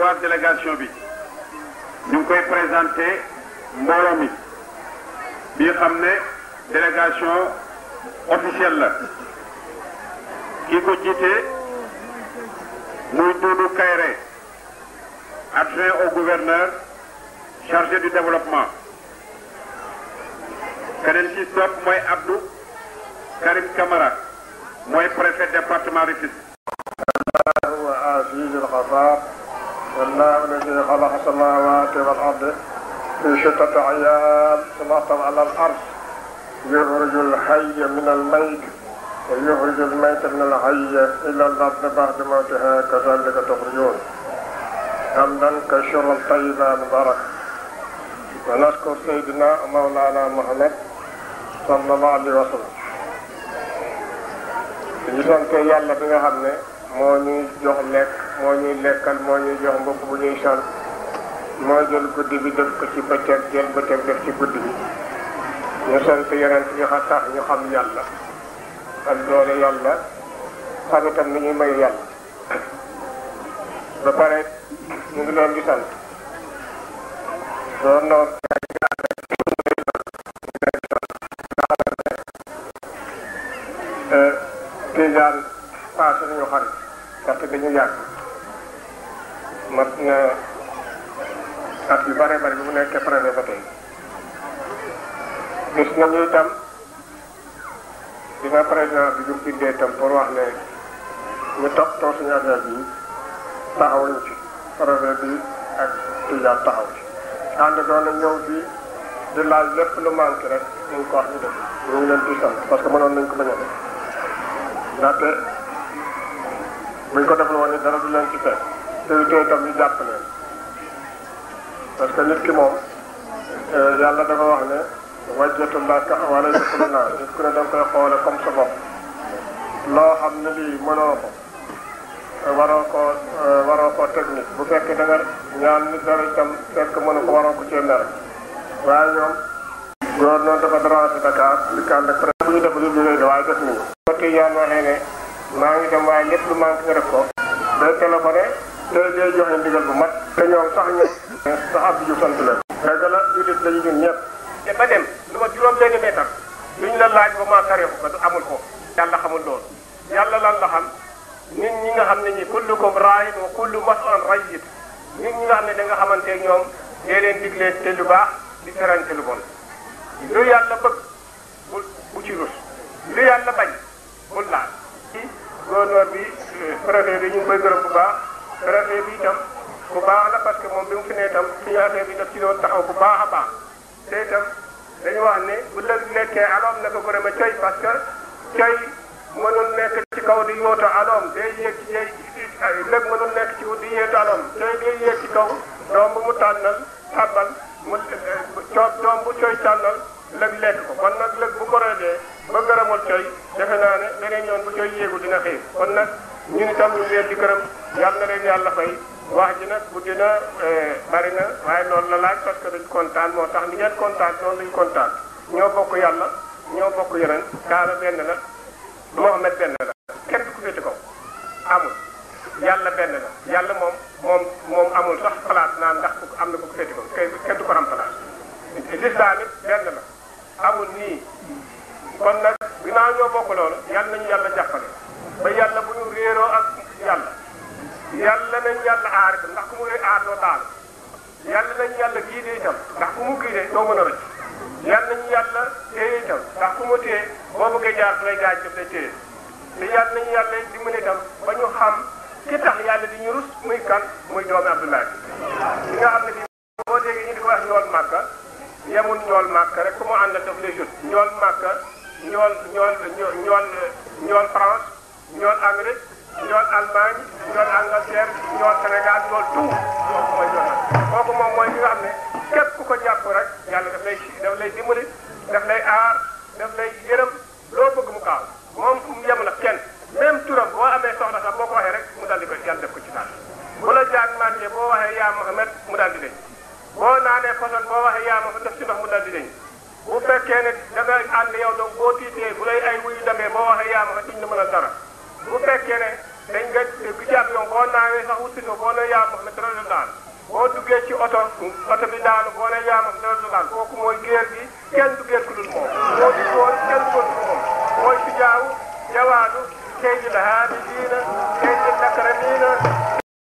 recevoir délégation bi ñu ngi koy présenté mbooloo mi bi xam ne délégation officielle la ki ko jiite muy Doudou Kairé adjoint au gouverneur chargé du développement keneen ci topp mooy Abdou Karim Camara mooy préfet département Rufisque. هو عزيز الغفار والله الذي خلق السماوات والارض في 6 ايام ثم استوى على الارض يخرج الحي من الميت ويخرج الميت من الحي الى الارض بعد موتها كذلك تخرجون حمدا كثيرا طيبا مباركا ونشكر سيدنا مولانا محمد صلى الله عليه وسلم. ñu sant yàlla bi nga xam ne moo ñuy jox lekk moo ñuy lekkal moo ñuy jox mbubb bu ñuy sol moo jël guddi bi def ko ci bëccëg jël bëccëg def ci guddi bi ñu sant yeneen yi xa tax ñu xam yàlla ak doole yàlla xam itam ni ñuy may yàlla ba pare ñu ngi leen di sant doon noonu Tijaan paase nañu xarit parce que dañu yàgg mat na at yu bare bari bi mu nekkee préfet ba tey gis nañu itam dina président bi ñu bindee itam pour wax ne ñu toppatoo suñu affaire bi taxawuñu ci préfet bi ak Tijaan taxaw ci ànd doon na ñëw bi di laaj lépp lu manqué rek ñu ngi ko wax ñu def ñu ngi leen di sant parce que mënoon nañ ko bañ a def ndaxte buñ ko defal woon ni dara du leen ci fekk te itam ñu jàpp leen parce que nit ki moom yàlla dafa wax ne wajjatullah ka wala yëkkulu naa nit ku ne da nga koy xoole comme sa bopp loo xam ne lii mënoo ko waroo ko technique bu fekkee da nga ñaan nit dara itam fekk mënu ko waroo ko cee mere waaye ñoom góor noonu dafa dérangé Dakar li kànd ak bu ñu def lu dul waaye def nañu côté yaan waxee ne maa ngi dem waaye lépp lu manqué nga def ko day téléphoné te day joxe ndigal bu mat te ñoom sax ñoom sax ab ju sant leen dëgg la jullit lañu ñun ñëpp te ba dem lu ma juróom benn meetar luñ la laaj ba maa tareexu ko amul ko yàlla xamul loolu yàlla lan la xam nit ñi nga xam ne ñi kullukum raa'in wa kullu mas'ulun rayyit nit ñi nga xam ne da nga xamante ñoom dee leen digle te lu baax di terante lu bon lu yàlla bëgg bu ci rus lu yàlla bañ bul laal gouverneur bi préfet bi ñu ngi koy gërëm bu baax préfet bi itam bu baax la parce que moom bi mu fi ne itam suñu affaire bi daf ci doon taxaw bu baax a baax te itam dañu wax ne bu lëg nekkee aloom na ko gërëm a coy parce que coy mënul nekk ci kaw di yóotu aloom day yéeg ci lëg mënul nekk ci di yéetu aloom coy day yéeg ci kaw doom bu mu tànnal tàbbal mu doom bu coy tànnal lëg lekk ko kon nag lëg bu ko redee ba gërëmul coy defe naa ne beneen yoon bu coy yéegu dina xiif kon nag ñun itam ñu leen di gërëm yàlla na leen yàlla fay wax ji nag bu dina bari na waaye noonu la laaj parce que dañ kontaan moo tax ni ngeen kontaan noonu lañ kontaan ñoo bokk yàlla ñoo bokk yeneen Kaaba benn la Mohamed benn la kenn du ko féete kaw amul yàlla benn la yàlla moom amul sax place naan ndax am na ku ko féete kaw kenn du ko remplace l'islam it benn la amul nii kon nag ginnaaw ñoo bokk loolu yàlla nañu yàlla jàppale ba yàlla bu ñu réeroo ak yàlla nañu yàlla aar itam ndax ku mu aar doo daal yàlla nañu yàlla giidee itam ndax ku mu giidee doo mën a rëcc yàlla nañu yàlla téye itam ndax ku mu téye boo bëggee jaar lay gaaj daf lay téye te yàlla nañu yàlla dimbali itam ba ñu xam ki tax yàlla di ñu rus muy kan muy doomi Abdoulaye li nga xam ne bii boo déggee ñu di ko wax ñool Màkka yemul ñool Màkka rek ku mu àndal daf lay jot ñool Màkka ñool France ñool Amérique ñool Allemagne ñool Angleterre ñool Sénégal ñool tout kooku moom mooy li nga xam ne képp ku ko jàpp rek yàlla daf lay dimbali daf lay aar daf lay yërëm loo bëgg mu kaaw moom yem la kenn même turam boo amee soxla sax boo ko waxee rek mu daal di ko yàlla def ko ci taal bu la jaan màttee boo waxee yaa Mohamed mu daal di deñ boo naanee poson boo waxee yaa Mohamed def ci ndox mu daal di deñ bu fekkee ne da nga ànd yow donc boo tiitee bu lay ay wuyu demee boo waxee yaa Mohamed duñ la mën a dara bu fekkee ne dañ nga ku ci avion boo naawee sax wut si ko boo nee yaa Muhammad dara du daal boo duggee ci oto bi daanu boo nee yaa Muhammad dara du daal kooku mooy géer gi kenn du géer ku dul moom boo di góor kenn du góor ku dul moom mooy si jaaw jawaadu sayyidil haamidiina sayyidil akramiina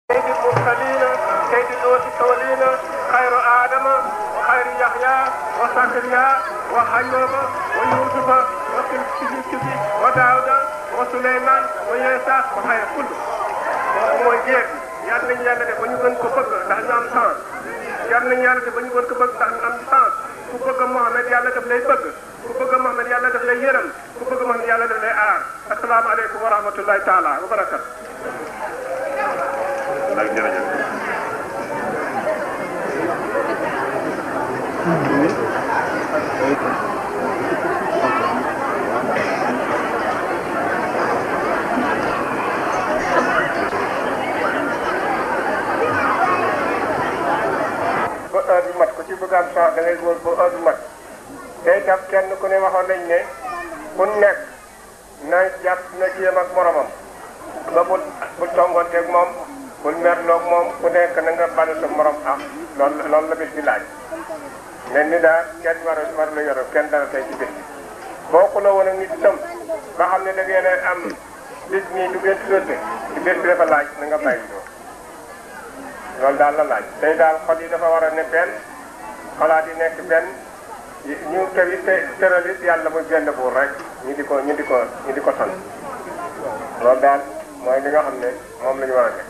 sayyidil mursaliina sayyidil awwaliina xayru aadama wa xayru yaxya wa sakariya wa ayyuba wa yuusufa wa kilkili wa daawuda wa suleymaan wa yeesa wa xayru kullu kooku mooy géer gi yal nañu yàlla def ba ñu gën ko bëgg ndax ñu am sens yal nañu yàlla def ba ñu gën ko bëgg ndax ñu am sens ku bëgg Mouhamed yàlla daf lay bëgg ku bëgg Mouhamed yàlla daf lay yërëm ku bëgg Mouhamed yàlla daf lay aar asalaamaaleykum wa rahmatullahi taala wa barakatu. ba heure bi mat ku ci bëgg am chance da ngay góor ba heure bi mat te itam kenn ku ne waxoon nañ ne ku nekk na jàpp na jéem ak moromam ba bu tongoonteeg moom bul merloog moom ku nekk na nga balu sa morom ah loolu la bis bi laaj mel ni daal kenn war la yoro kenn dara tey ci bis bi boo ko la woon ak nit itam ba xam ne da ngeen a am bis nii du ngeen tuddante ci bis bi dafa laaj na nga bàyyi loolu daal la laaj tey daal xol yi dafa war a ne benn xalaat yi nekk benn ñu tëral it yàlla muy benn buur rek ñu di ko sant loolu daal mooy li nga xam ne moom la ñu war a def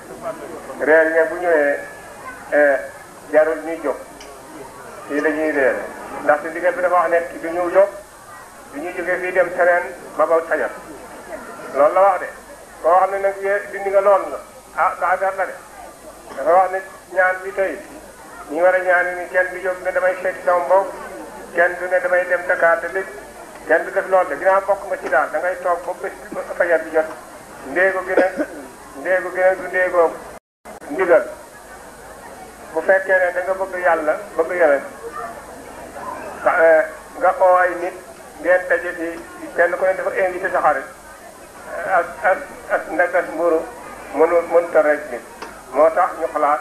réer yi ne bu ñëwee jarul ñuy jóg fii la ñuy réer ndaxte liggéey bi dafa wax ne du ñu jóg du ñu jógee fii dem feneen ba ba tajal loolu la wax de koo xam ne nag dindi nga lool la ah baagar la de dafa wax ne ñaan bi tey ñu war a ñaan ni kenn du jóg ne damay seeti sama mbokk kenn du ne damay dem Dakar te léegi kenn du def loolu de ginnaaw bokk nga ci daal da ngay toog ba bés fajar bi jot ndéego gi nag du ndéegoo ndigal bu fekkee ne da nga bëgg yàlla bëgg yeneen nga oo ay nit ngeen daje ci kenn ku ne dafa invité sa xarit ak ndagas mburu mënut a rek nit moo tax ñu xalaat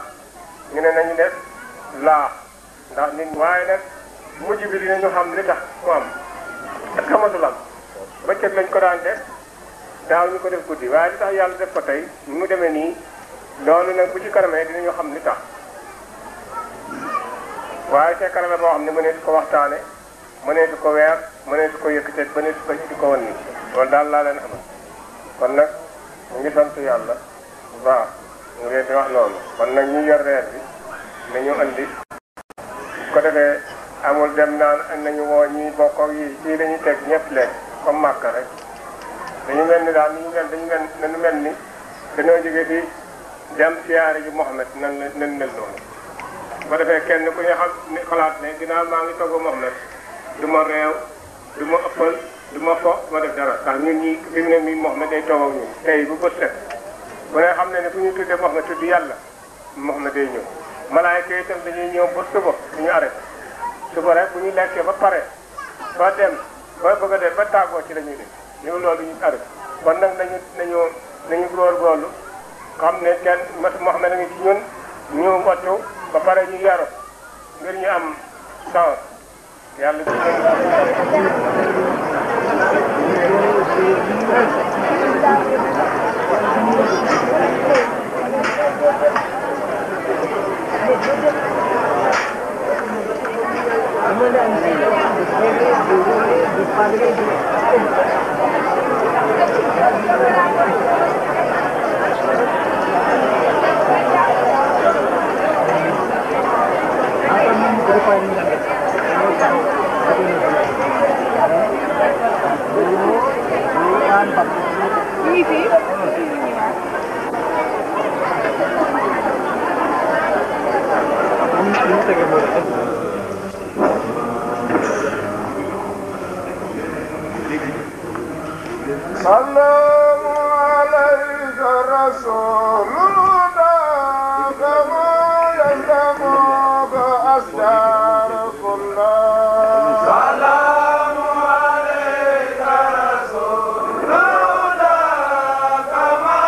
ñu ne nañu def laax ndax nit waaye nag mujj bi dinañu xam li tax mu am ak xamatul am bëccëg lañ ko daan def daaw ñu ko def guddi waaye li tax yàlla def ko tey mu demee nii loolu nag bu ci kanamee dinañu xam li tax waaye te kaname boo xam ne mëneesu ko waxtaane mëneesu ko weer mëneesu ko yëkkate mëneesu ko di ko wan nii loolu daal laa leen amal kon nag ñu ngi sant yàlla bu baax ñu ngi di wax loolu kon nag ñu yor reer bi nañu andi ko defee amul dem naan nañu woo ñi bokk ak yi fii dañuy teg ñëpp lekk comme màkk rek dañu mel ni daal dañu mel ni dañoo jóge fii dem siyaare ji Mouhamed nan mel noonu ko defee kenn ku ñu xam ne xalaat ne ginnaaw maa ngi togg Mouhamed du ma réew du ma ëppal du ma fo du ma def dara ndax ñun ñi fi mu ne nii Mouhamed day toog ak ñun tey bu bët set bu ne xam ne ne fu ñu tuddee Mouhamed tudd yàlla Mouhamed day ñëw malaayka itam dañuy ñëw ba suba duñu arrêté suba rek bu ñu lekkee ba pare ba dem ba bëgg a def ba tàggoo ci la ñuy def ñu loolu ñu arrêté kon nag nañu góorgóorlu xam ne kenn Mouhamed a ngi ci ñun ñu wattu ba pare ñu yaru ngir ñu am chance yàlla سلام عليك رسول الله كما يسلمك أسرار كلها سلام عليك رسول الله كما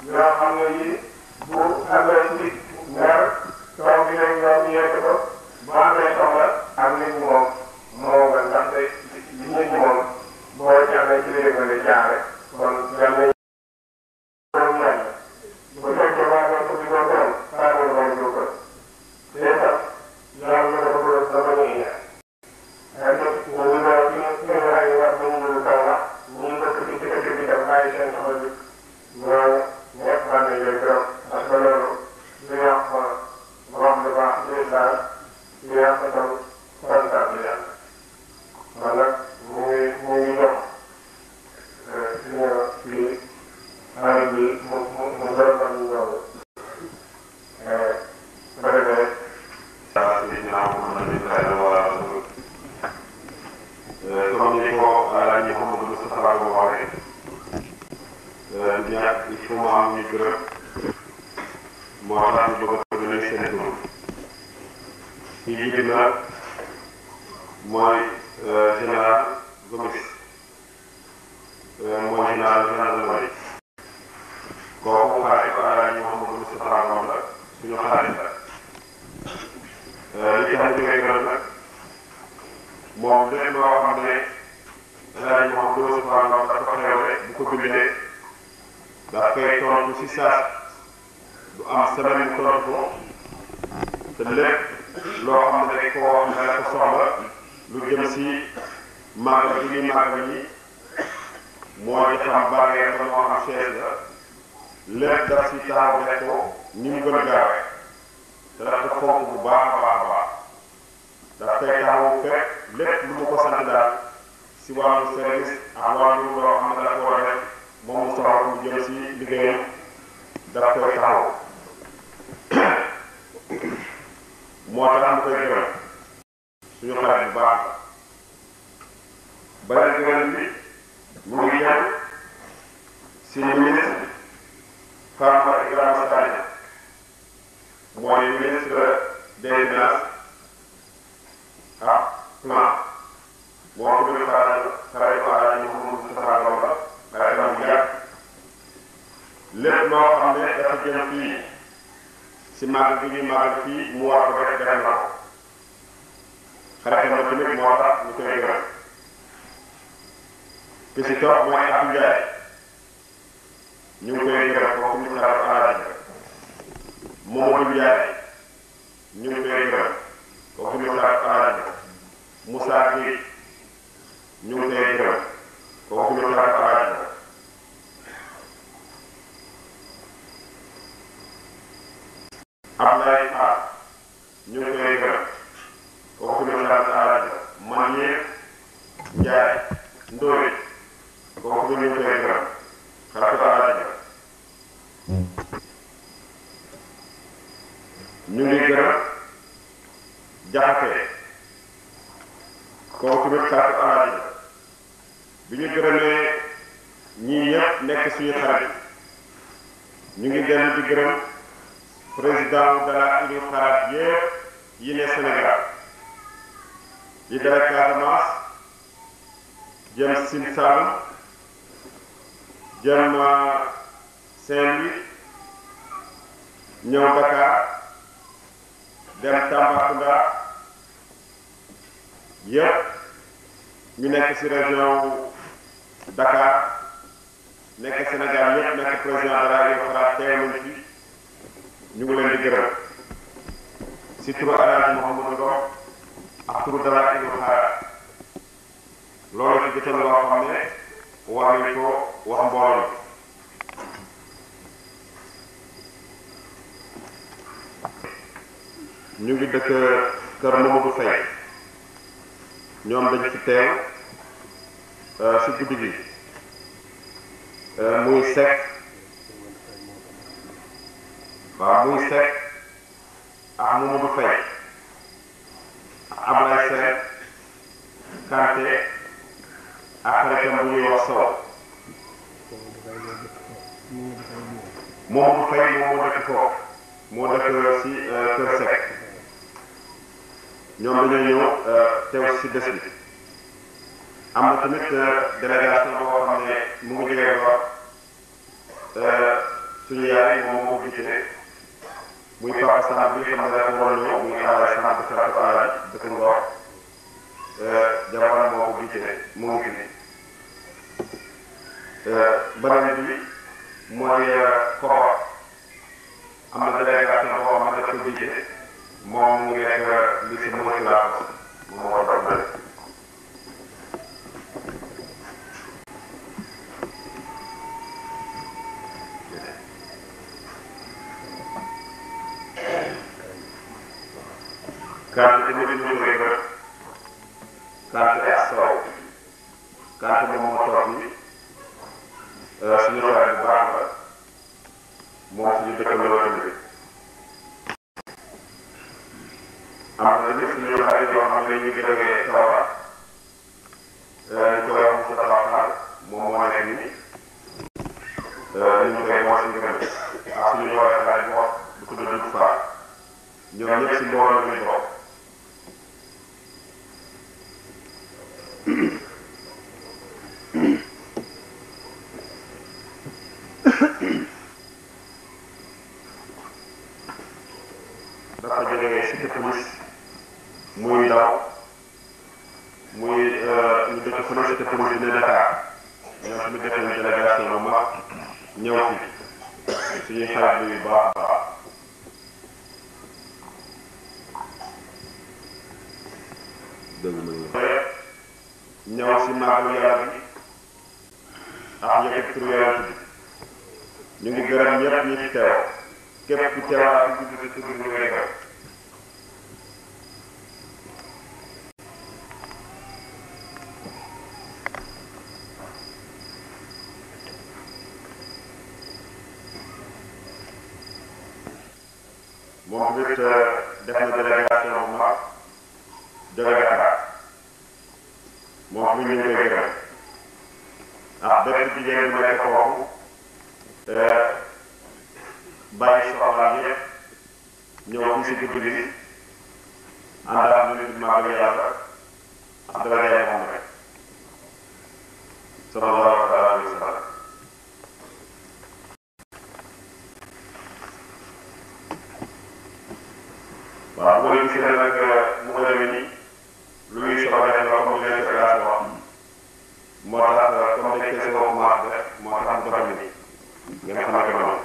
yoo xam ne yii bu amee ci mer toog bi rek ñoom ñu yegg ko bu amee soxla ak nit ñi moom moo nga ndaxte nit ñi moom boo jamee ci léegi nga jaare kon jamee bu fekkee waa nga ko di ko doon xaaral ma ñu ko te itam yàlla dafa bëgg dafa ñuy ñaan ak ñu ngi doon ci ay wax ñu ñu taw la ñu dëkk ci dëkk bi dem bàyyi seen soxla bi ñooñu ñëpp mën nañ leen gërëm parce que loolu lu yàq wax lu baax ci islam lu yàq itam kontaan bi yàlla kon nag ñu ngi jox suñu fii xarit bi mu gërëm ak ñu ñëw ba defee comme ni ko Alaaji Mouhamadou Moustapha Lo waxee du ñàkk il faut mu am ñu gërëm moo tax ñu bëgg a donner seen tur ci jiitu nag mooy général Gomis mooy général gendarmerie kooku xarit Alaaji Mouhamadou Moustapha Lo la suñu xarit la li tax ñu koy gërëm nag moom lépp loo xam ne Alaaji Mouhamadou Moustapha Lo dafa xewle bu ko bindee daf koy tontu si saas du am semaine mu tontu ko te lépp loo xam ne dañ ko wax ne la ko soxla lu jëm si màggal bi ni màggal yi moo ci xam barrière ba moo xam chaise la lépp daf si taxaw def ko ni mu gën a gaawee te daf ko fonk bu baax a baax a baax daf koy taxaw fekk lépp lu mu ko sant daal si wàllu service ak wàllu loo xam ne la ko war a def moom mu soxla mu jëm si liggéeyam daf koy taxaw moo tax mu koy gërëm suñu xarit bu baax beneen gërëm bi mu ngi jëm si ministre Famara Ibrahima Sagna mooy ministre des finances ak plan moo ko doon xaaral xarit Alaaji Mouhamadou Moustapha Lo la waaye tam bu yàgg lépp loo xam ne dafa jëm fii si màggal bi ñuy màggal fii mu war ko def def na ko xaritam la tamit moo tax ñu koy gërëm ki si topp mooy Abdou Ndiaye ñu ngi koy gërëm kooku ñu xarit Alaaji Mamadou Ndiaye ñu ngi koy gërëm kooku ñu xarit Alaaji Moussa Gueye ñu ngi koy gërëm kooku ñu xarit Alaaji Ablaye Fall ñu ngi koy gërëm kooku ñu xarit Alaaji Manier Ndiaye Ndoye kooku ñu koy gërëm xarit Alaaji ñu ngi gërëm Jaxate kooku tamit xarit Alaaji bi ñu gërëmee ñii ñëpp nekk suñu xarit ñu ngi dellu di gërëm président de la Union xarit yëpp yi ne Sénégal yi dale Casamance jëm Sine Saloum jëm Saint-Louis ñëw Dakar dem Tambacounda yëpp ñu nekk ci région Dakar nekk Sénégal yëpp nekk président de la Union xarit teew nañ fi ñu ngi leen di gërëm ci turu Alaaji Mouhamadou Lo ak turu de la Union xarit loolu ci jotoon loo xam ne war nañ ko wax mbooloo ñu ngi dëkk kër Mamadou Faye ñoom dañ fi teew ci guddi gi muy Seck waaw muy Seck ak Mamadou Faye ak Ablaye Seck Kanté ak xaritam bu ñuy wax Sow Mamadou Faye moom moo dëkk foofu moo dëkk ci kër Seck ñoom dañoo ñëw teew ci bés bi am na tamit délégation boo xam ne mu ngi jógee ba suñu yaay moom moo ko jiite muy Papa Samb bi xam ne dafa war a ñëw muy Alaay Samb bu fekk Alaay dëkk Ngor jamono moo ko jiite mu ngi fi beneen bi mooy Koba am na délégation boo xam ne dafa ko jiite moom mu ngi nekk lycée Moussa Laos moom moo doon bëri. Kante nit ñi ñu ngi ko Kante ak Sow Kante moom moo toog ni suñu xarit bu baax la moom suñu dëkkandoo tamit am na tamit suñu xarit yoo xam ne ñu ngi jógee Kaolack ñu koy wax Moussa Tawaxal moom moo nekk ni ñu koy moo suñu gën ak suñu ñëwee xarit bu wax bu tudd Diouf Fall ñoom ñëpp si mbooloo ñu bokk. dafa jógee cité police muy ndaw muy ñu dëkk fële cité police bi ne Dakar ñoom tamit def nañu délégation bu mag ñëw fi suñuy xarit yu baax a baax. ñëw si màggalu Yàlla bi ak yëkkati tur Yonent bi ñu ngi gërëm ñëpp ñi fi teew képp ku teewaat ci guddi tur ñu ngi lay gërëm. moom tamit def na délégation bu mag jóge Dakar moom tamit ñu ngi koy gërëm ndax bépp jigéen bu nekk foofu bàyyi soxlaam yëpp ñëw fii si guddi gi ànd ak ñu màggal Yàlla ak daraja Muhammad sallallahu alayhi wa sallam. waaw bu ngeen gisee nag mu ko demee nii lu ñuy soxla def la comme leen Elhadji wax moo tax comme dañ koy soog a commencé def moo tax mu doxal nii ngeen xam ne noonu.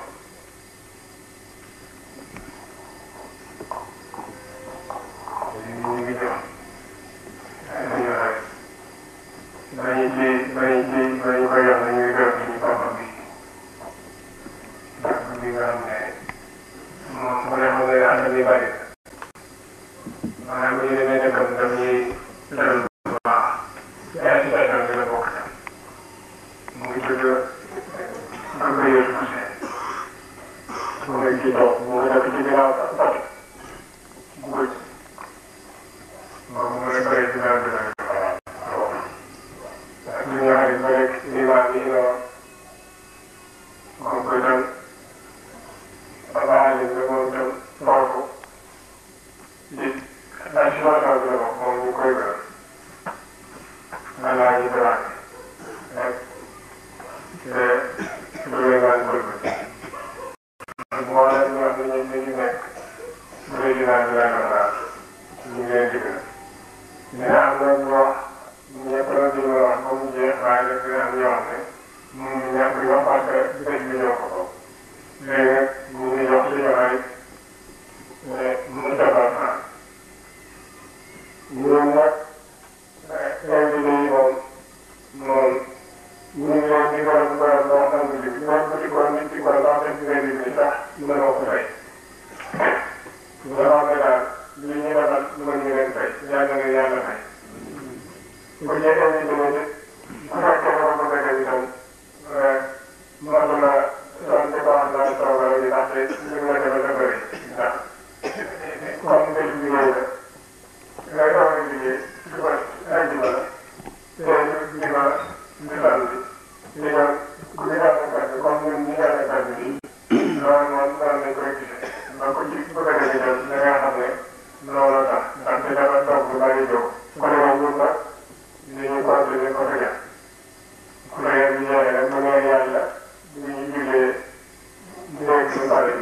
ñu pare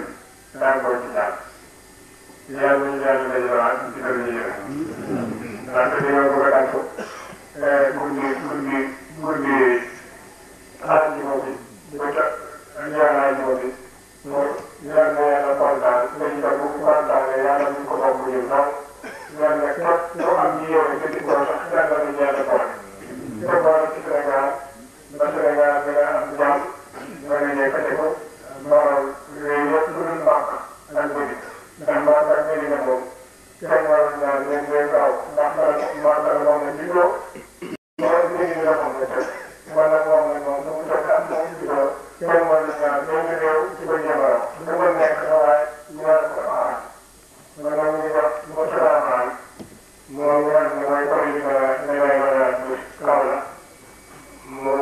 daa koy ci ñaan yàlla ñu yàlla lay joxaat ci kër yi ndaxte dañoo bëgg a dànk guddi àjjuma bi ba ca ñaan àjjuma bi ñaan na yàlla kontaan dañu dem bu kontaanee yàlla ñu ko bokk ñu ndaw ñaan na képp ku am ci yow te di ko sax yàlla ñu yàlla ko te boole ci Sénégal ba Sénégal bi nga am jàmm nga ne yëkkati ko borom réew yëpp lu dul mbàkk ak bëri ndax mbàkk ak bëri na moom kenn waroon ñaan leen leen gaaw ndax mbàkk moom la juddoo moom léegi la moom la teg wala moom la moom mu teg ak moom juddoo kenn waroon ñaan leen réew ci ba jamono du ko nekk na waaye ñaan ko aar wala mu wax mu ko tramaan moom ñaan ne mooy koy ne lay wala kaw la mu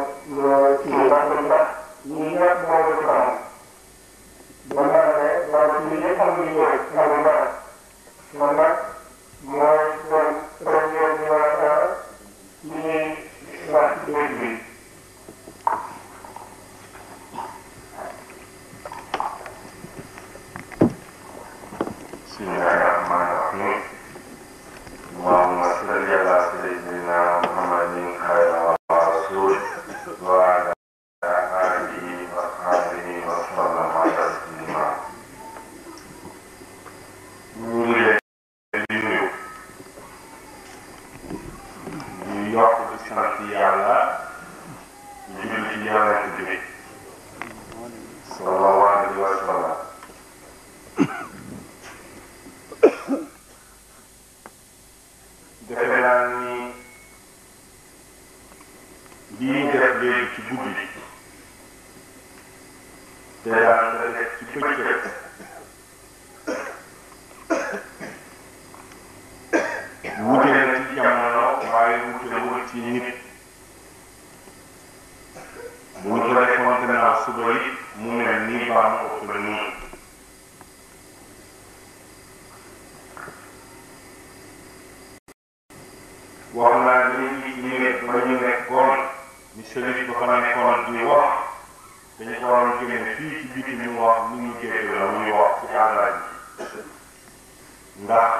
ci mbàkk ndax ñi ñëpp moom la ci xam ba nga ne loolu ci ñëpp am lu ñu rek amul dara man nag mooy doon premier numéro un ci ñuy wax ci dëkk bi. bismillahi rahmani rahim. Allahumma salli ala sayyidina Muhammadin khayra rasul wa ala alihi wa sahbihi wa sallama taslima. ñu ngi leen di nuyu di yokk di sant yàlla di julli ci yonent bi sallallahu alayhi wa sallam. defe naa ni lii def léegi ci guddi te daan ko def ci bëccëg wute na ci jamono waaye wutewul ci nit bu ñu ko defoon gannaaw suba yi mu mel nii baa mu ëpp la nii. wax naa léegi ñu ba ñu nekkoon ni sëriñ ba fa nekkoon di wax dañu ko waroon génne fii ci biti ñu wax ni ñu dégg la muy wax ci àllaaj ndax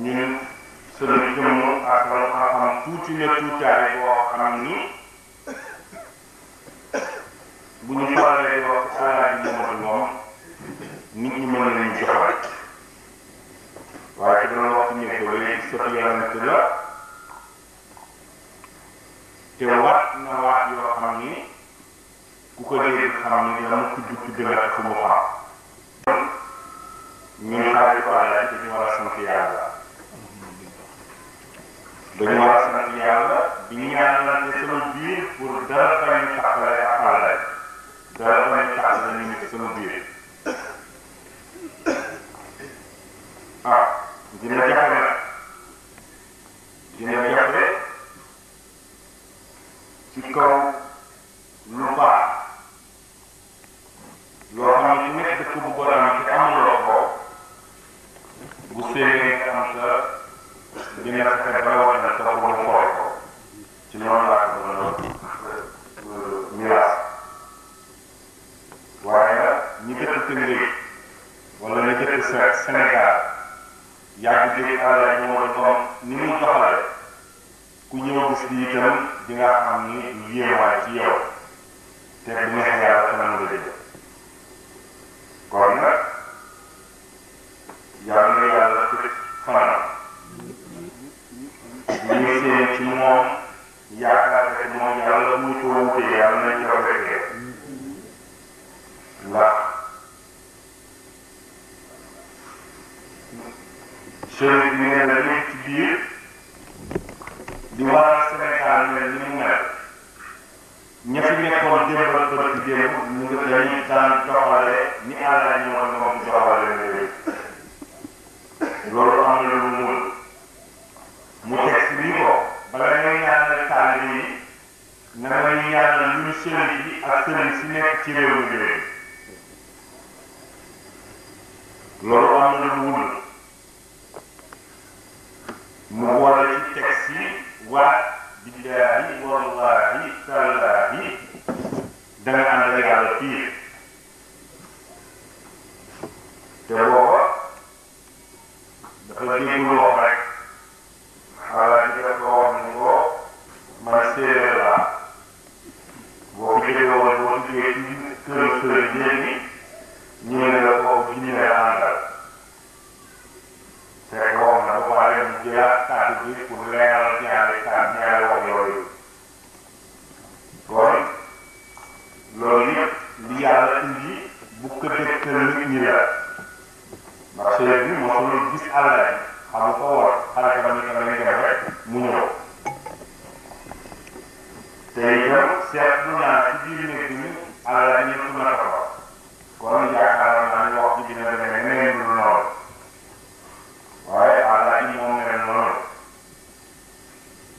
ñun sëriñ jëmm ak la xam tuuti na tuutaay boo xam ni bu ñu falee di wax ci àllaaj Mamadu Ngom nit ñi mën nañu joxal waaye te doon wax ci néeg ba léegi sëtu yonent la te waat na waat yoo xam ni ku ko dégg xam ni dana ko judd dëgg fu mu xam ñun xaari ko àlla dañu war a sant yàlla dañu war a sant yàlla di ñaanalante sama biir pour dara bañ taxale ak àlla dara bañ taxale ñu nit sama biir dina jafe nag dina jafe ci kaw lu baax loo xam ne nekk dëkk bu borom te amuloo ko bu séenee nga am sa dina fexe ba war na sa bu mu xool ko ci noonu laa ko mën a miraas waaye ñi dëkk Tëngéej wala ñi dëkk Sénégal yàgg dégg àlla ñu mooy doom ni muy doxale ku ñëw gis bi itam di nga xam ni du yéewaay ci yow te bu neex yàlla kanam nga jël kon nag yàlla na yàlla tëj fanam li ñuy seen ci moom yaakaar ci moom yàlla muy ko wute yàlla nañ ko fekkee ndax sëriñ bi nee na li ci biir di waral Sénégal mel ni mu mel ña fi nekkoon démb ak bët ci démb ñu ngi dañuy daan doxale ni àlla ñu woon moom doxale léegi loolu am na lu mu teg si ni ko bala ngay ñaanal taalibe yi na nga ñaanal lu ñu sëriñ bi ak sëriñ si nekk ci réew mi léegi loolu am na lu mu boole ci texte yi waat billaahi wallahi tallaahi danga ànd ak yàlla fii te booba dafa déggul wax rek xalaat yi dafa wax ni ko man séeréer laa boo ko jógee woon boo duggee ci kër sëriñ léegi ñu ne la kooku Guinée la àndal fekk wax na ba pare ñu jëlaat kàddu bi pour leeral ñaari wax yooyu kon loolu yëpp li yàlla indi bu ko dëkkal nit ñi la ndax sëriñ bi mosul gis àll bi xamu ko woon xale ko ni ko lañ dem rek mu ñëw te itam seetlu naa ci biir nekk ni àll bi ñëpp na ko kon yaakaar naa ni wax ji dina demee neneen lu noonu waaye àll bi moom mel noonu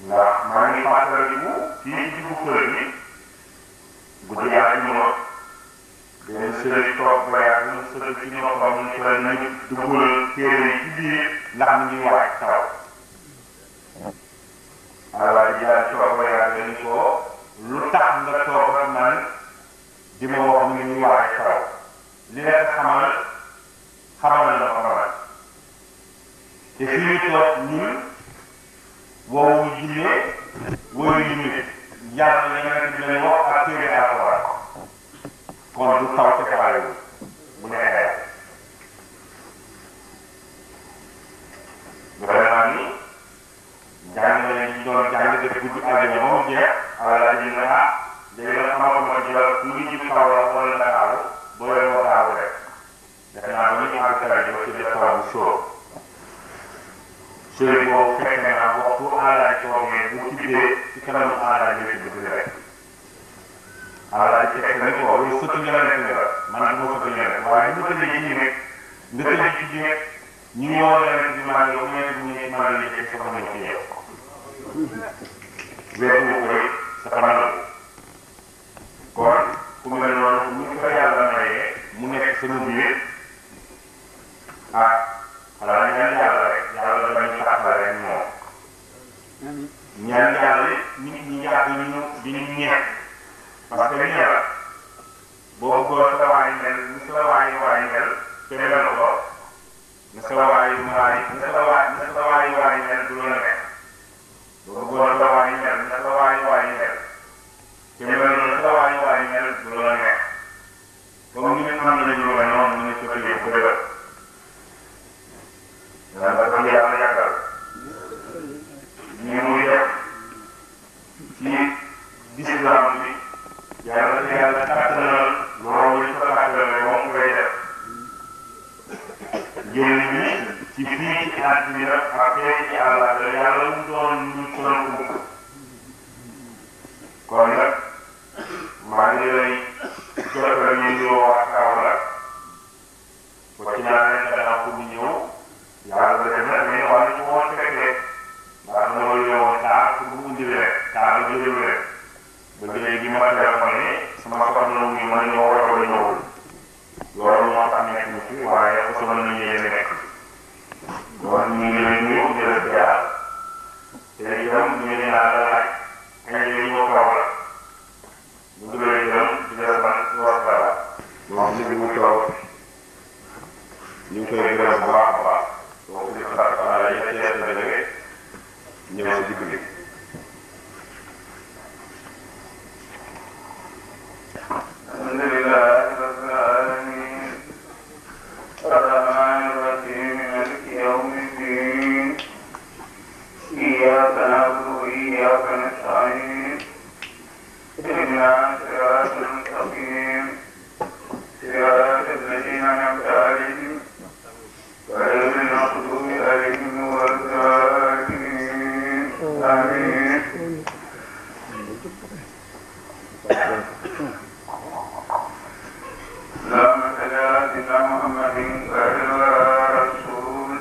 ndax maa ngi fàttaliku fii ci diggu kër gi guddi ak ñu benn sëriñ toog ba yàgg mu sëgg ci noppam ñu ko nañu dugal téere yi ci biir ndax mu ngi waaj taw alors jaay toog ba yàgg ni ko lu tax nga toog ak man di ma wax mu ngi waaj taw li leen xamal na ko man te fi ñu toog ñun woowu jinne woyu nit yàlla la nga di leen wax ak téere alxuraan kon du taw te faalewu bu neexee defe naa ni jàngale yi doon jàng def guddi àjjuma ba mu jeex ala ji ne ah léegi nag xamatuma ci la lu ngi jib taw la wala Ndakaaru boo leen moo daawu rek defe naa ba ñu àgg kare jo ci def taw bu sóor sëriñ boobu fekk naa waxtu aalaay toogee bu tibbee ci kanamu aalaay ñuy tibb di rek aalaay teg ni ko yow sëtu ñeneen nga man du ma sëtu ñeneen waaye bu ma tëddee ci nekk nga tëddee ci nekk ñu ñoo leen di maa yow ñeent ñu ci maa ngi ci sama ñëw ci yow weesu ko rek sa fanal kon ku mel noonu ñu ko yàlla mayee mu nekk sama biir ah xanaa ñaan yàlla rek yàlla dañu taxal rek moom ñaan yàlla nit ñi yàgg ñu di ñu ñeex parce que ñeex boo bëggoon sa waay mel ni sa waay mel te mel ko ni sa waay mel du la nekk boo bëggoon sa waay mel ni sa waay mel te mel sa waay mel du la nekk comme ni ñu mën nañu la noonu ñu ko tëjee ko dëgër yàlla ko yàlla yàggal ñu muy def ci islam bi yàlla kàttanal loolu ñu ko kàttanal moom koy def jëriñ ñi ci fii ci àddina ak fee ci àllaaga yàlla mu doon ñu sonk kon nag maa ngi lay jotal ñu ñëw wax kaw la ko ci naa nekk dana ko mu ñëw yàlla def na mais wax ñu woon fekkee ndax moo yowoon taa pour mu indi leen taa ba jëlu leen ba léegi ma téléphoné sama soxna mu ma ñëw war a ñëwul loolu moo tax nekk ñu fi waaye aussi mën nañu yéen nekk kon ñu ngi leen nuyu di la jaar te itam ñu ngi leen la laaj kañ la ñëw kaw la ñu ngi lay gërëm di la sant wasalaam moom li mu toog ñu ngi koy gërëm bu baax a baax donc di sant ala yettees la jóge ñëw si digg bi alhamdulilah rabbil alamin arrahman arrahim maliki yawmi ddin iyyaka na'budu wa iyyaka nasta'in ihdina siratal mustaqim siratal ladzina an'amta alayhim غير المغضوب عليهم ولا الضالين آمين اللهم صل على سيدنا محمد خير رسول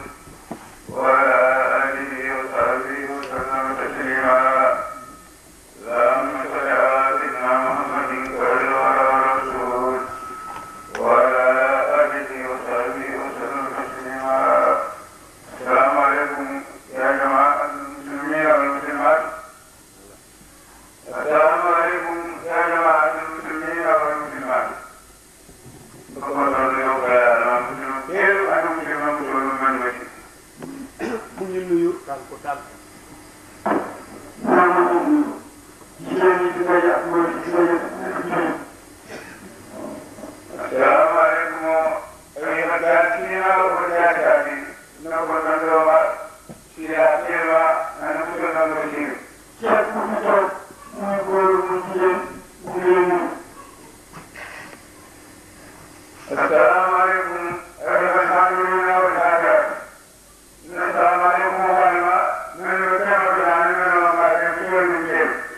وعلى آله وصحبه وسلم تسليما اللهم صل على سيدنا محمد خير رسول وعلى آله وصحبه وسلم تسليما السلام عليكم يا جماعة المسلمين والمسلمات السلام عليكم يا جماعة المسلمين والمسلمات السلام عليكم أيها الحاضرين والحاضرات. السلام عليكم ورحمة من يتابع العالمين وما يكفي المسلم.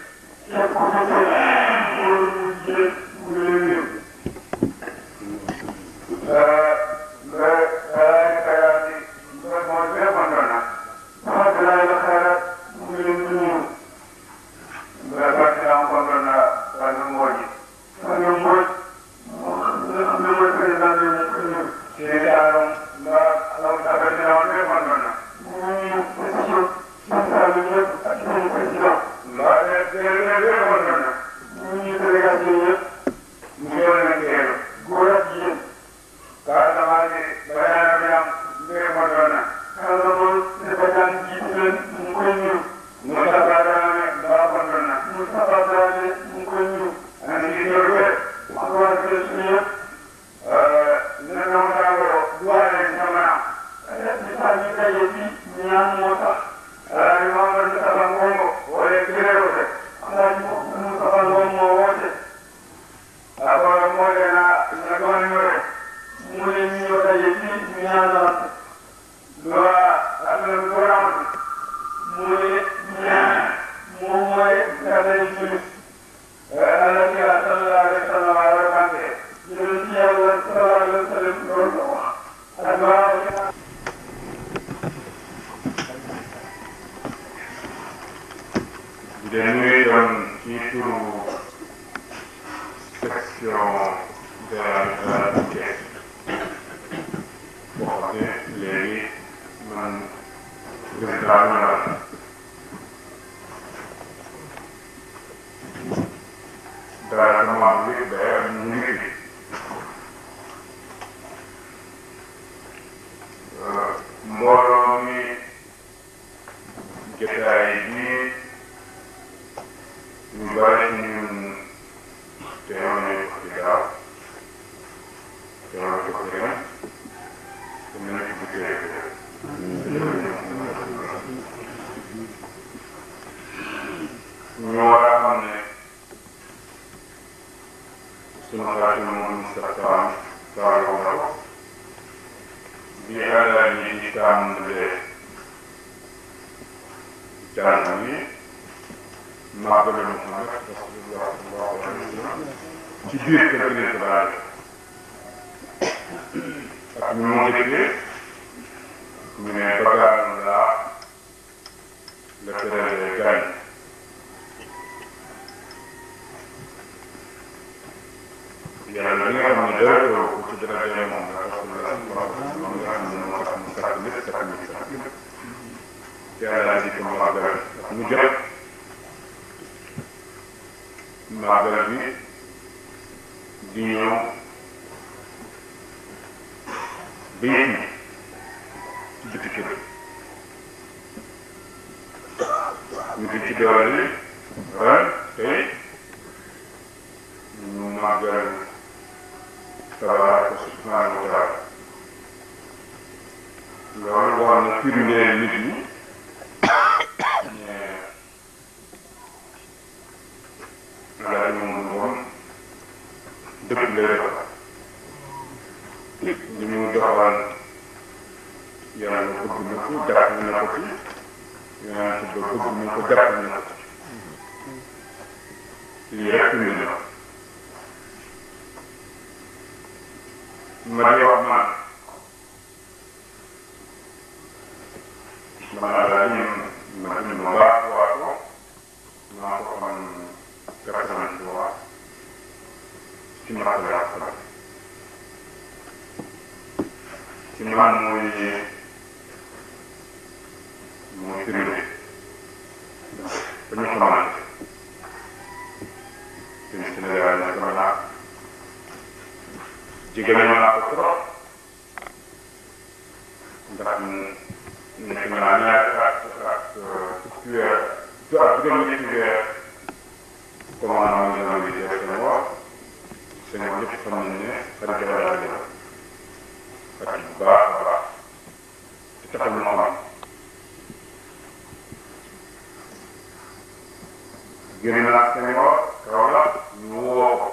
génn naa Sénégal Kaolack ñu woo ko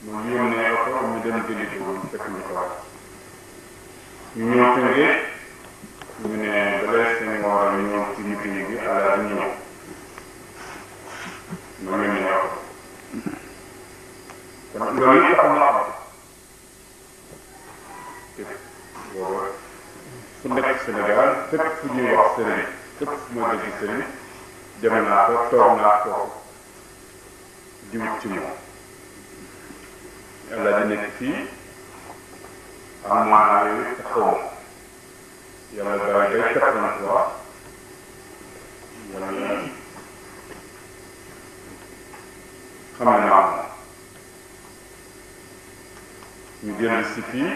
mu yónnee ko dem jëli ko fekk ñu ko wax ñu ñëw tënkee ñu ne balaa seen war a ñëw ci meeting bi ala di ñëw ñu ne ñëw kon loolu yëpp xam naa booba fu nekk Sénégal fépp fu ñuy wax sëriñ fépp fu ma dégg sëriñ dem naa ko toog naa ko di wut ci moom yàlla di nekk fii am maanaa yooyu te xaw ma yàlla daal day 83 yàlla xam ne naa moom ñu dellu si fii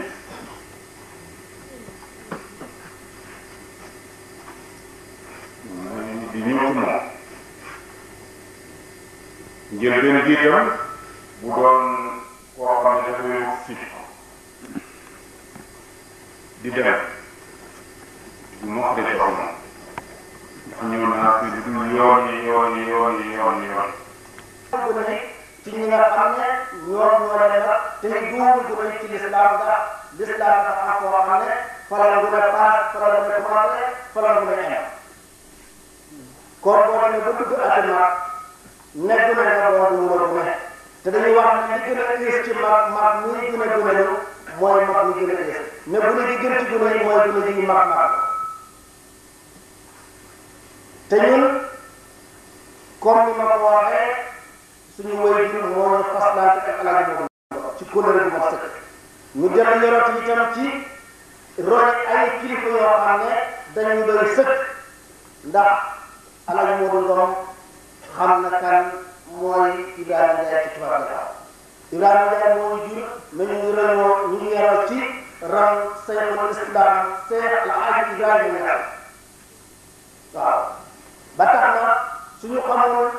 di ñëw ci moom njëlbeen gi itam bu doon koo xam ne dafay si di dem du ma wax de taxaw ma ndax ñëw naa fi lu dul yoon ci ñi nga xam ne ñoo leen la te duwul gu nañ ci lislaam ndax lislaam dafa am koo xam ne fa la gën a paas fa la gën a commencé fa la gën a em kon boo demee ba dugg àdduna nekk na nga doon wóor bu ne te dañuy wax ne li gën a ees ci mag muy gën a gënalu mooy mag muy gën a ees mais bu ne gi gën ci gune yi mooy gune gi mag te ñun comme ni ma ko waxee suñu woy bi moo ñu faslante ak alaaji moom ci kóllëre bu mat sëkk ñu dem yoroti itam ci roy ay kilifa yoo xam ne dañu doy sëkk ndax alaaji Moodu Ngom xam na kan mooy Ibrahima Ndiaye ci tubaab bi Ibrahima Ndiaye moo jur mais ñu ngi yoroo ci ram Seyxul Islam Seex Alaaji Ibrahima Ndiaye waaw ba tax na suñu xamoon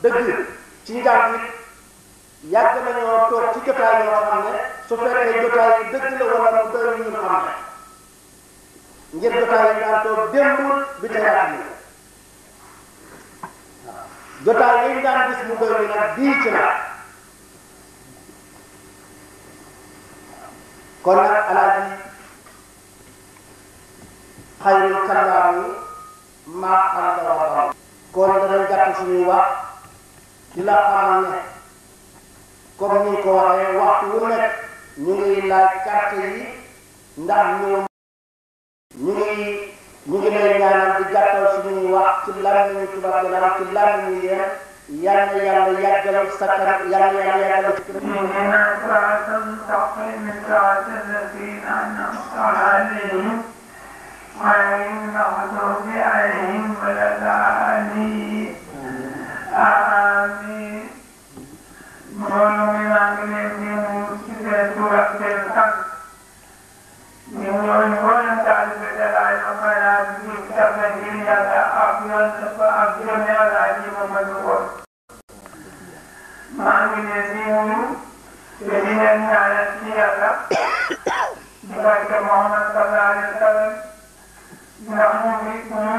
dëgg ci njàng it yàgg nañoo toog ci jotaay yoo xam ne su fekkee jotaay yi dëgg la wala mu doy ñun xam ne ngir jotaay yi daan toog démb bi teyaat yi waaw jotaay yi daan gis mu doy ñu nag bii ci la kon nag alaaji xayrul kalaam yi maa xam la waxam kon danañ gàtt suñuy wax di la xamal ne comme ni ko waxee waxtu wu nekk ñu ngi laaj carte yi ndax ñu ngi lay ñaanal di gàttal suñuy wax ci làmmiñu tubaab gannaaw ci làmmiñu yéen yal na yàlla yàggal sa kanam yal na yàlla yàggal ci غير المغضوب عليهم ولا الضالين آمين mbooloo mi maa ngi leen di nuyu ci seen tur ak seen sant ñu ñooñu mboolem taalibe Dalaay Maqaaraan bi def na ngir yàlla ak yoon ba ak jëme Alaaji Mamadu Ngom maa ngi leen di nuyu te di leen ñaanal ci yàlla di barke Muhammad sallallahu alayhi wa sallam ndax ñu ngi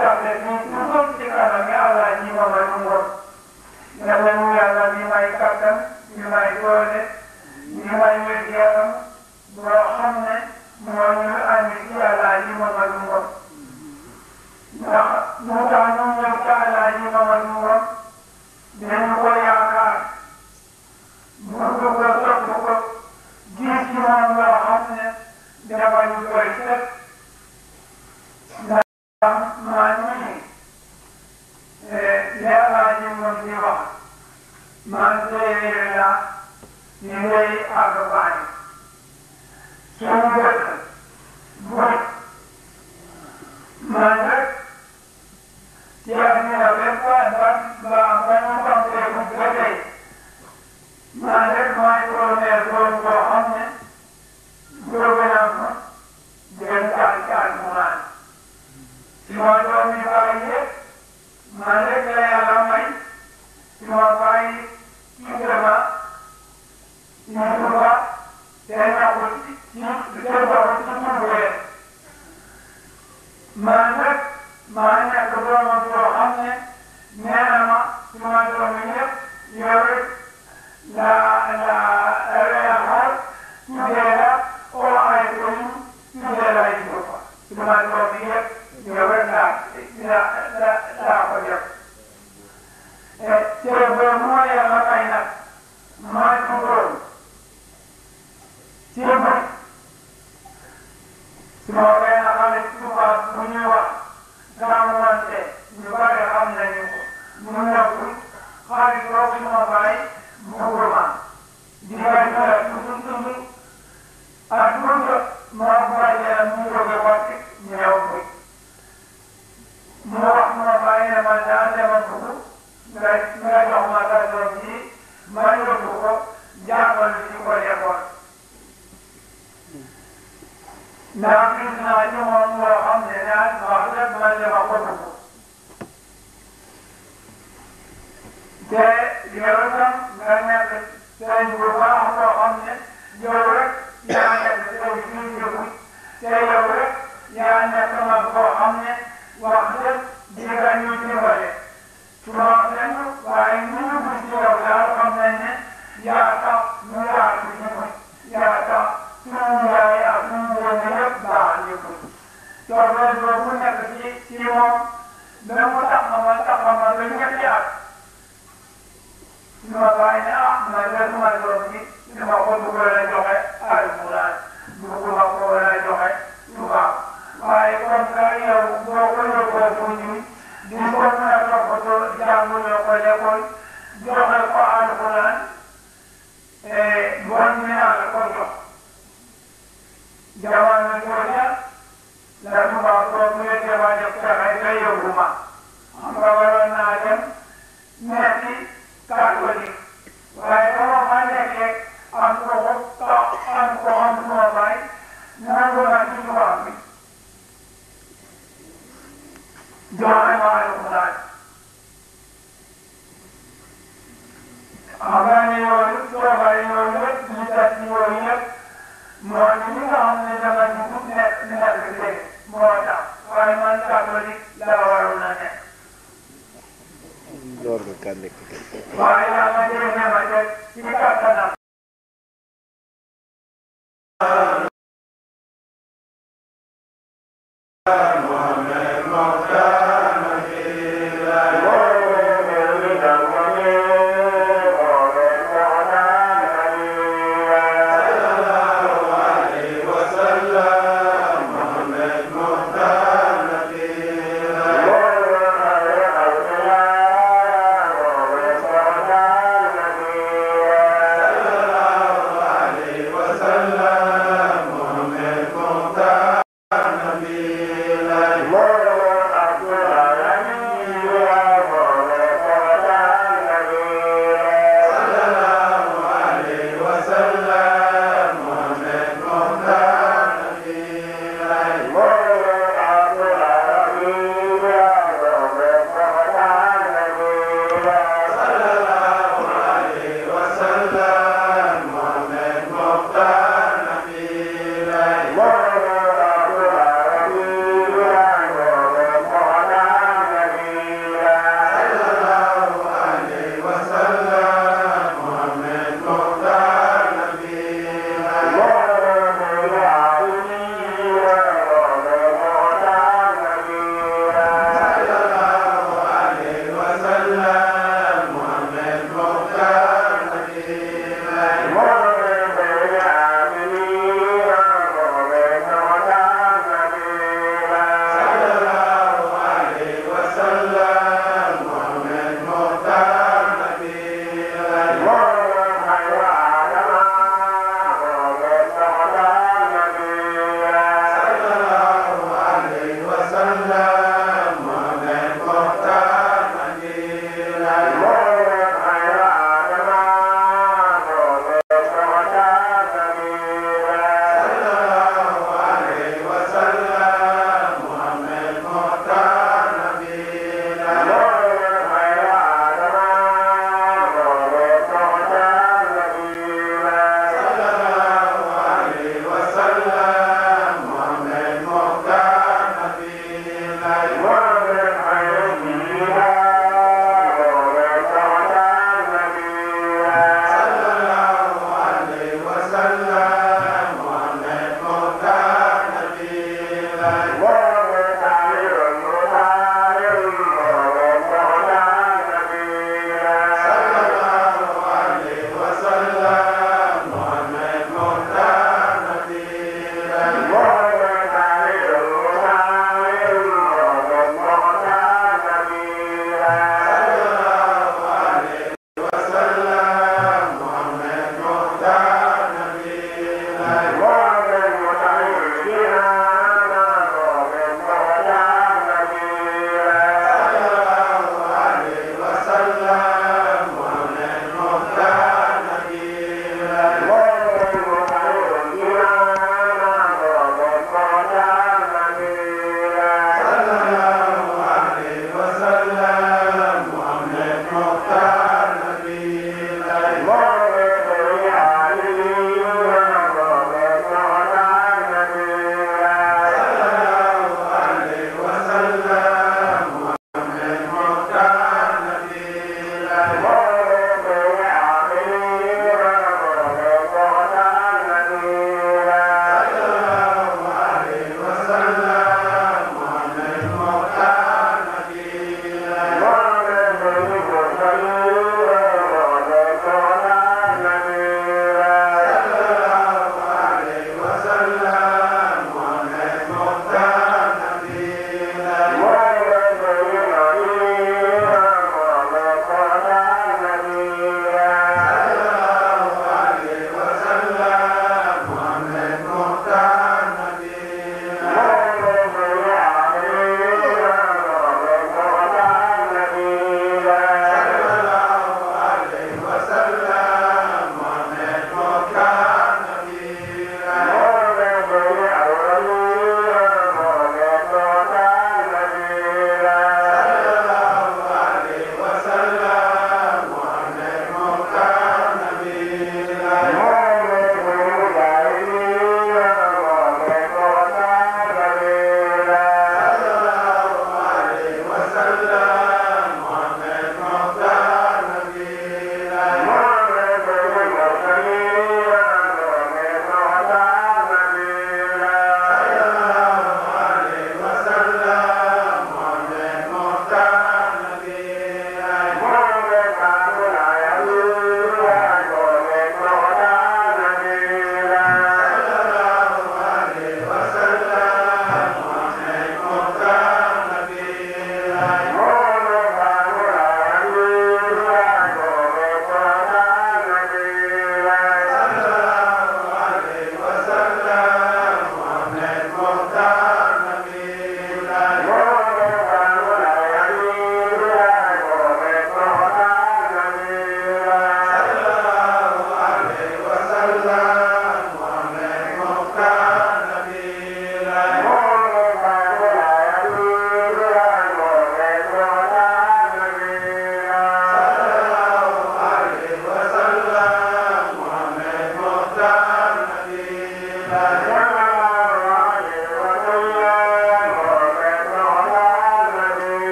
taxle fii toujours ci kanam yi Alaaji Mamadu Ngom yàlla ñu yàlla bi may kattan bi may doole bi may wér-gu-yaram boo xam ne moo ñu andi ci Alaaji Mamadu Ngom ndax mu tax ñu ñëw ci Alaaji Mamadu Ngom dinañu ko yaakaar bëgg ko topp ko gis ci moom loo xam ne dafa ñu koy set ndax maa ngi li Alaaji moom di wax man séeréer la ñu ngi àgg baay suñu dëkk buy man rek ci ak ñu ne benn ba ñu campé bu ba tey man rek maay premier doon boo xam ne jóge naa ko diggante ak alxuraan ma doom yi bàyyi yëpp man rek la yàlla may ma bàyyi Ibrahima Yusufa te ñaxul ci jëndoo ci tuubee man rek maa nekk doomam yoo xam ne nee na ma ci ma doom yi yëpp yow rek la reexal su ma benn xarit tubaab bu ñuy wax gàmmante ñu bari xam nañu ko mu nekkul xarit boobu suma baay bu gurma di bañ a tudd ak bunta moo bàyyee mu jóge wàcc ñëw bi mu wax ma bàyyi ne man daa dema dugg nga jox ma sa doom ji ma yóbbu ko jàngal ci ko lekkoon ndax gis naa ci moom loo xam ne daal wax dëgg man dama ko dugg te yow itam nga nekk sëriñ bu baax loo xam ne yow rek yaa nekk sëriñ fii jógu te yow rek yaa nekk mag boo xam ne wax dëgg di nga ñu dimbale su ma leen waaye ñu ñu gis ci yow daal xam nañ ne yaa tax ñu yaatu ñu ko yaa tax suñu yaay ak suñu yéene yëpp baax ñu ko coono boobu nekk ci moom ba mu tax ma ba ñetti at ma bàyyi ne ma de suma doom bi dama ko bëgg a joxe alxuraan bëgguma ko a joxe tubaab waaye comme que yow boo ko yóbboo fu ñu di ko mën a toppatoo jànguloo ko l'école joxe ko alxuraan bon dinaa la ko jox jamono jooja la tubaab boobu la jéem a def pexe te yóbbu ma xam nga waroon naa dem metti catholique waaye ba ma nekkee am ko am suma baay nangu na ci tubaab bi joxe ma alxuraan xam nga ne yooyu toogaay yooyu yëpp ñu des ci yooyu yëpp moo di li nga xam ne dama dugg nekk léegi moo tax waaye man catholique la waroon a nekk waaye yàlla génne ma de ci kattanam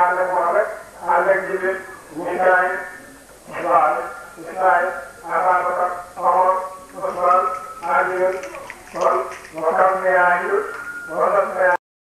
ànd ak moom rek ànd ak jiw